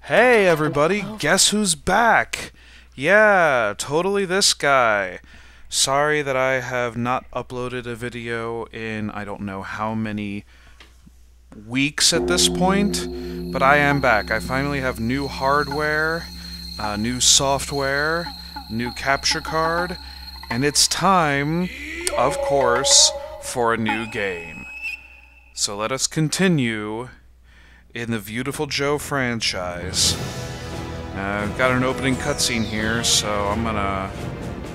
Hey everybody, guess who's back? Yeah, totally this guy. Sorry that I have not uploaded a video in I don't know how many weeks at this point, but I am back. I finally have new hardware, new software, new capture card, and it's time, of course, for a new game. So let us continue in the Viewtiful Joe franchise. I've got an opening cutscene here, so I'm gonna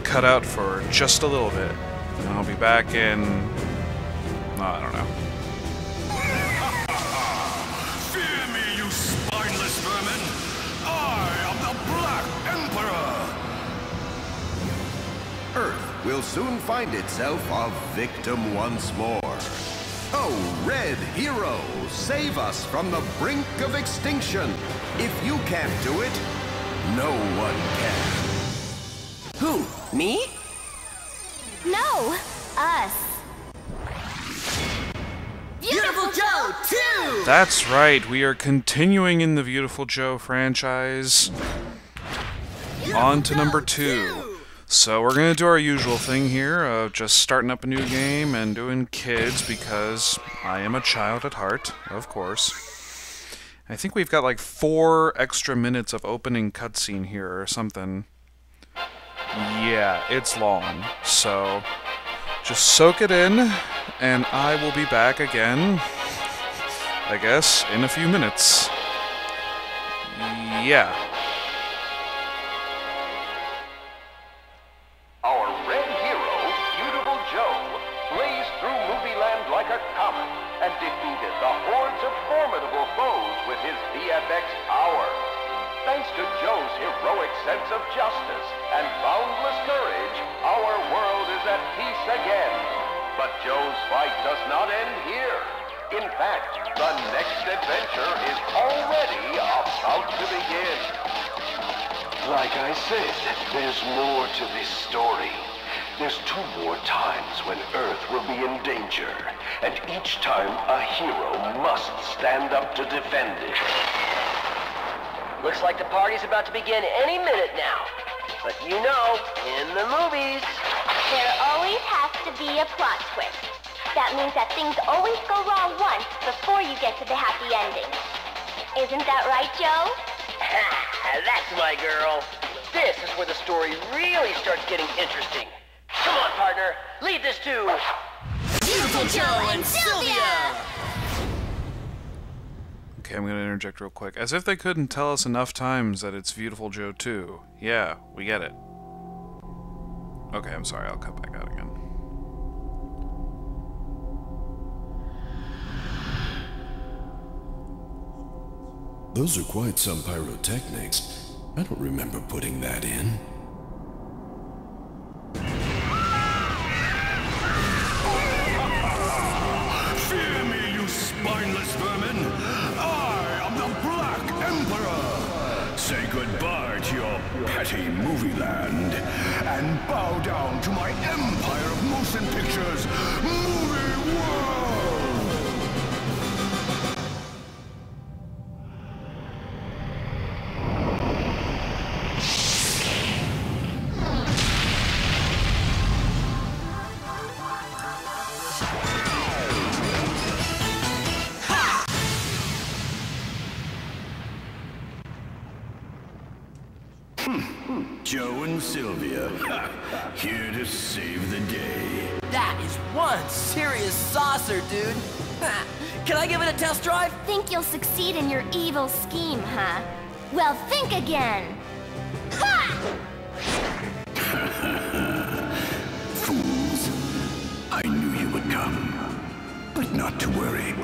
cut out for just a little bit. And I'll be back in... I don't know. Fear me, you spineless vermin! I am the Black Emperor! Earth will soon find itself a victim once more. Oh, Red Hero, save us from the brink of extinction. If you can't do it, no one can. Who? Me? No, us. Viewtiful Joe 2! That's right, we are continuing in the Viewtiful Joe franchise. On to number 2. So we're going to do our usual thing here of just starting up a new game and doing kids because I am a child at heart, of course. I think we've got like 4 extra minutes of opening cutscene here or something. Yeah, it's long. So just soak it in and I will be back again, I guess, in a few minutes. Yeah. Our red hero, Viewtiful Joe, blazed through movie land like a comet and defeated the hordes of formidable foes with his VFX power. Thanks to Joe's heroic sense of justice and boundless courage, our world is at peace again. But Joe's fight does not end here. In fact, the next adventure is already about to begin. Like I said, there's more to this story. There's 2 more times when Earth will be in danger, and each time a hero must stand up to defend it. Looks like the party's about to begin any minute now. But you know, in the movies... There always has to be a plot twist. That means that things always go wrong once before you get to the happy ending. Isn't that right, Joe? That's my girl. This is where the story really starts getting interesting. Come on, partner. Lead this to... Viewtiful Joe and Sylvia! Okay, I'm going to interject real quick. As if they couldn't tell us enough times that it's Viewtiful Joe 2. Yeah, we get it. Okay, I'm sorry, I'll cut back out again. Those are quite some pyrotechnics. I don't remember putting that in. Fear me, you spineless vermin! I am the Black Emperor! Say goodbye to your petty movie land and bow down to my empire of motion pictures, Movie World! Joe and Sylvia, here to save the day. That is one serious saucer, dude. Can I give it a test drive? Think you'll succeed in your evil scheme, huh? Well, think again! Ha! Fools. I knew you would come. But not to worry.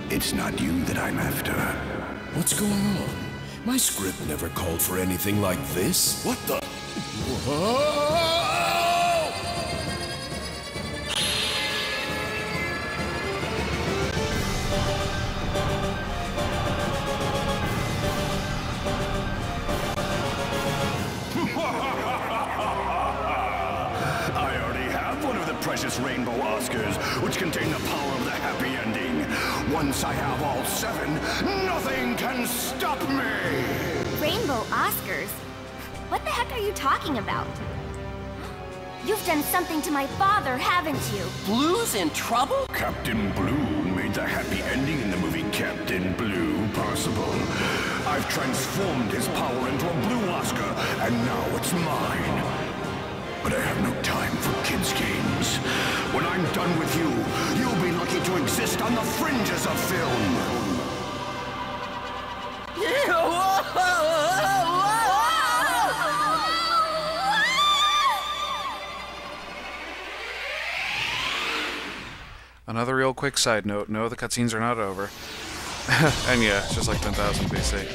It's not you that I'm after. What's going on? My script never called for anything like this. What the? Whoa! I already have one of the precious rainbow Oscars, which contain the power of the happy ending. Once I have all 7, nothing can stop me! Rainbow Oscars? What the heck are you talking about? You've done something to my father, haven't you? Blue's in trouble? Captain Blue made the happy ending in the movie Captain Blue possible. I've transformed his power into a blue Oscar, and now it's mine. But I have no time for kids' games. When I'm done with you, you'll be lucky to exist on the fringes of film. Another real quick side note, no, the cutscenes are not over. And yeah, it's just like 10,000 BC.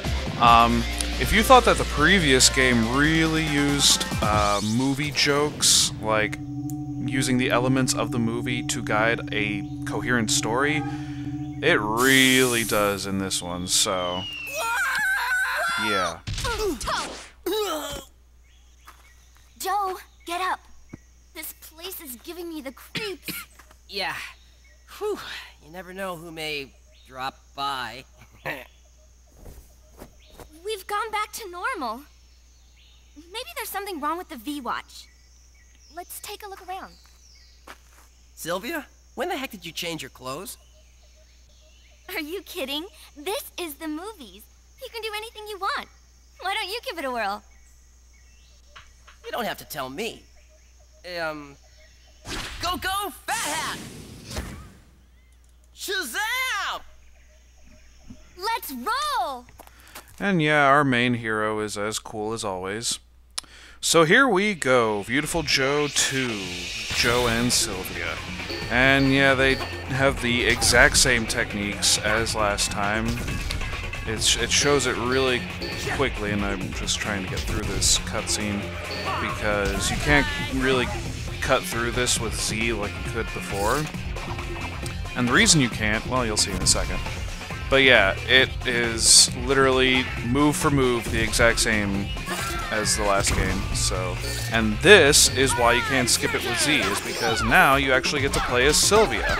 If you thought that the previous game really used movie jokes, like using the elements of the movie to guide a coherent story, it really does in this one, so... yeah. Joe, get up. This place is giving me the creeps. Yeah. Whew. You never know who may drop by. We've gone back to normal. Maybe there's something wrong with the V-Watch. Let's take a look around. Sylvia, when the heck did you change your clothes? Are you kidding? This is the movies. You can do anything you want. Why don't you give it a whirl? You don't have to tell me. Go, Fat Hat! Shazam! Let's roll! And yeah, our main hero is as cool as always. So here we go, Viewtiful Joe 2, Joe and Sylvia. And yeah, they have the exact same techniques as last time. It shows it really quickly, and I'm just trying to get through this cutscene because you can't really cut through this with Z like you could before. And the reason you can't, well, you'll see in a second. But yeah, it is literally move for move the exact same as the last game. So, and this is why you can't skip it with Z, is because now you actually get to play as Sylvia.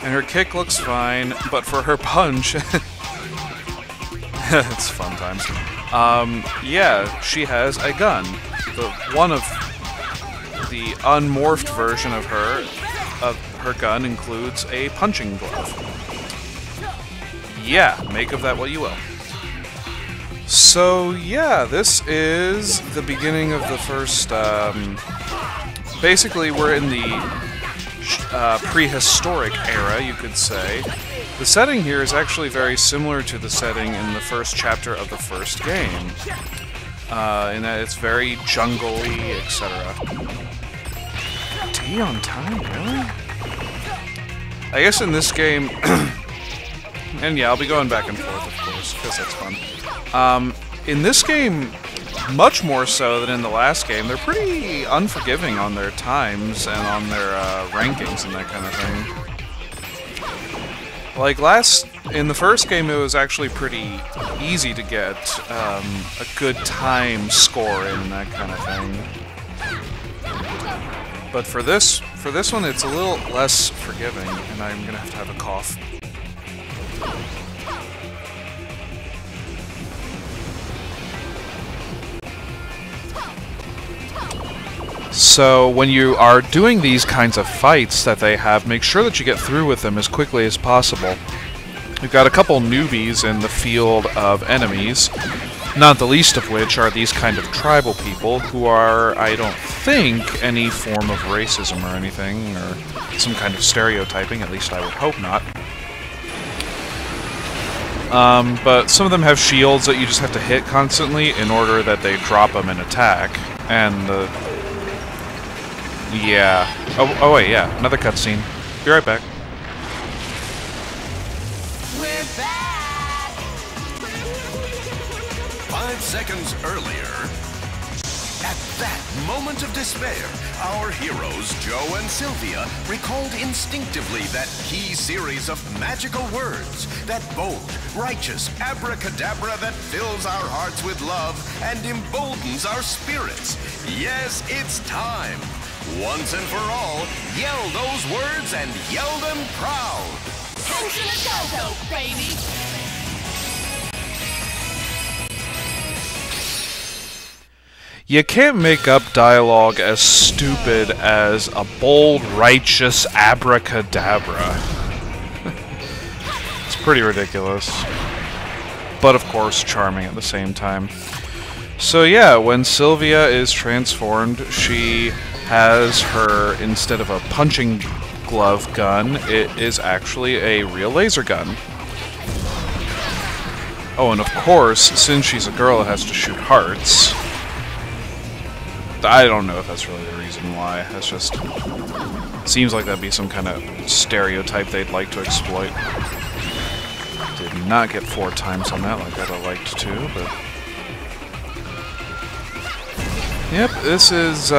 And her kick looks fine, but for her punch, it's fun times. Yeah, she has a gun. One of the unmorphed version of her gun includes a punching glove. Yeah, make of that what you will. So yeah, this is the beginning of the first, basically we're in the prehistoric era, you could say. The setting here is actually very similar to the setting in the first chapter of the first game. In that it's very jungle-y, etc. D on time, really? I guess in this game, and yeah, I'll be going back and forth, of course, because that's fun. In this game, much more so than in the last game, they're pretty unforgiving on their times and on their rankings and that kind of thing. Like in the first game, it was actually pretty easy to get a good time score in and that kind of thing. But for this one, it's a little less forgiving, and I'm gonna have to have a cough. So when you are doing these kinds of fights that they have, make sure that you get through with them as quickly as possible. We've got a couple newbies in the field of enemies, not the least of which are these kind of tribal people who are, I don't think, any form of racism or anything, or some kind of stereotyping, at least I would hope not. But some of them have shields that you just have to hit constantly in order that they drop them and attack, and yeah. Oh wait, yeah, another cutscene. Be right back. We're back! 5 seconds earlier, at that moment of despair, our heroes, Joe and Sylvia, recalled instinctively that key series of magical words, that bold, righteous abracadabra that fills our hearts with love and emboldens our spirits. Yes, it's time. Once and for all, yell those words and yell them proud. You can't make up dialogue as stupid as a bold, righteous abracadabra. It's pretty ridiculous. But of course, charming at the same time. So yeah, when Sylvia is transformed, she has her, instead of a punching glove gun, it is actually a real laser gun. Oh, and of course, since she's a girl, it has to shoot hearts. I don't know if that's really the reason why. That's just... seems like that'd be some kind of stereotype they'd like to exploit. Did not get 4 times on that like I'd have liked to, but... Yep, this is,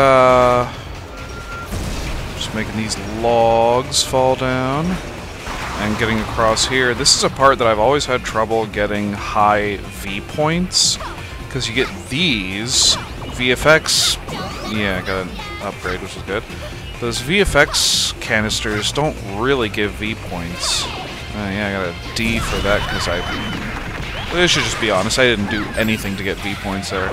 just making these logs fall down and getting across here. This is a part that I've always had trouble getting high V points, because you get these VFX... yeah, I got an upgrade, which is good. Those VFX canisters don't really give V points. Yeah, I got a D for that, because I should just be honest, I didn't do anything to get V points there.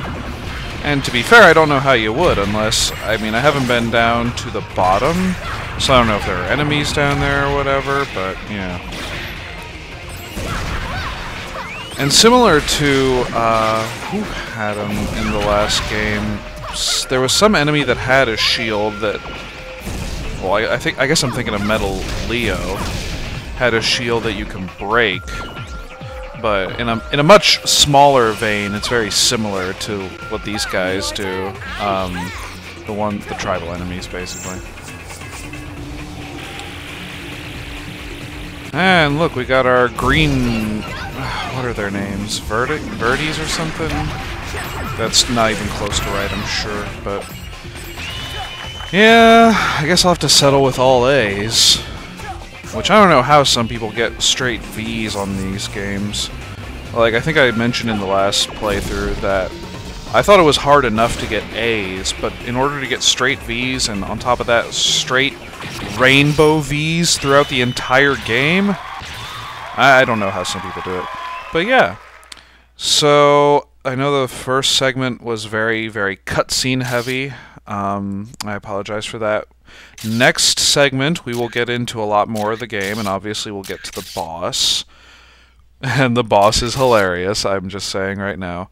And to be fair, I don't know how you would, unless... I mean, I haven't been down to the bottom, so I don't know if there are enemies down there or whatever, but, yeah. And similar to, who had him in the last game? There was some enemy that had a shield that... well, I guess I'm thinking of Metal Leo. Had a shield that you can break. But in a much smaller vein, it's very similar to what these guys do. The tribal enemies, basically. And look, we got our green... what are their names? Verdes or something? That's not even close to right, I'm sure, but... yeah, I guess I'll have to settle with all A's. Which I don't know how some people get straight V's on these games. Like, I think I mentioned in the last playthrough that I thought it was hard enough to get A's, but in order to get straight V's, and on top of that, straight rainbow V's throughout the entire game, I don't know how some people do it. But yeah. So, I know the first segment was very, very cutscene heavy. I apologize for that. Next segment, we will get into a lot more of the game, and obviously we'll get to the boss. And the boss is hilarious, I'm just saying right now.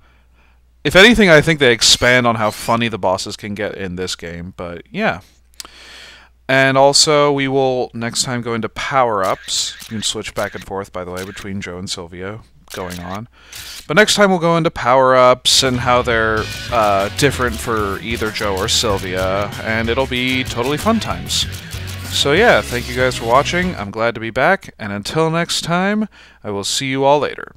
If anything, I think they expand on how funny the bosses can get in this game, but yeah. And also, we will next time go into power-ups. You can switch back and forth, by the way, between Joe and Sylvia going on. But next time we'll go into power-ups and how they're different for either Joe or Sylvia, and it'll be totally fun times. So yeah, thank you guys for watching, I'm glad to be back, and until next time, I will see you all later.